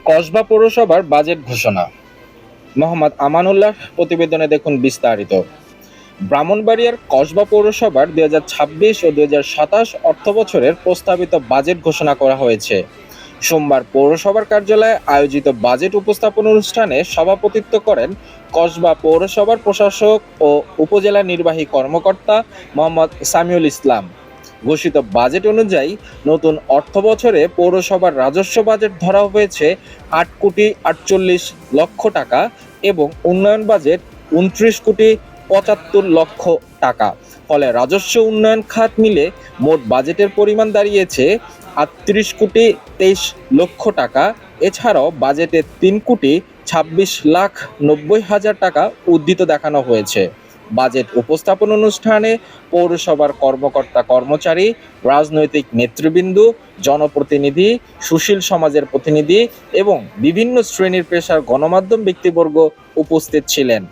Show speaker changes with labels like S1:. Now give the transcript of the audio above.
S1: কসবা পৌরসভার বাজেট ঘোষণা। মোহাম্মদ আমানুল্লাহ প্রতিবেদনে দেখুন বিস্তারিত। ব্রাহ্মণবাড়িয়ার কসবা পৌরসভার ২০২৬ ও ২০২৭ অর্থবছরের প্রস্তাবিত বাজেট ঘোষণা করা হয়েছে। সোমবার পৌরসভার কার্যালয়ে আয়োজিত বাজেট উপস্থাপন অনুষ্ঠানে সভাপতিত্ব করেন কসবা পৌরসভার প্রশাসক ও উপজেলা নির্বাহী কর্মকর্তা মোহাম্মদ সামিউল ইসলাম। ঘোষিত বাজেট অনুযায়ী নতুন অর্থবছরে পৌরসভার রাজস্ব বাজেট ধরা হয়েছে ৮,৪৮,০০,০০০ টাকা এবং উন্নয়ন বাজেট ২৯,৭৫,০০,০০০ টাকা। ফলে রাজস্ব উন্নয়ন খাত মিলে মোট বাজেটের পরিমাণ দাঁড়িয়েছে ৩৮,২৩,০০,০০০ টাকা। এছাড়াও বাজেটে ৩,২৬,৯০,০০০ টাকা উদ্ধৃত দেখানো হয়েছে। বাজেট উপস্থাপন অনুষ্ঠানে পৌরসভার কর্মকর্তা কর্মচারী, রাজনৈতিক নেতৃবৃন্দ, জনপ্রতিনিধি, সুশীল সমাজের প্রতিনিধি এবং বিভিন্ন শ্রেণীর পেশার গণমাধ্যম ব্যক্তিবর্গ উপস্থিত ছিলেন।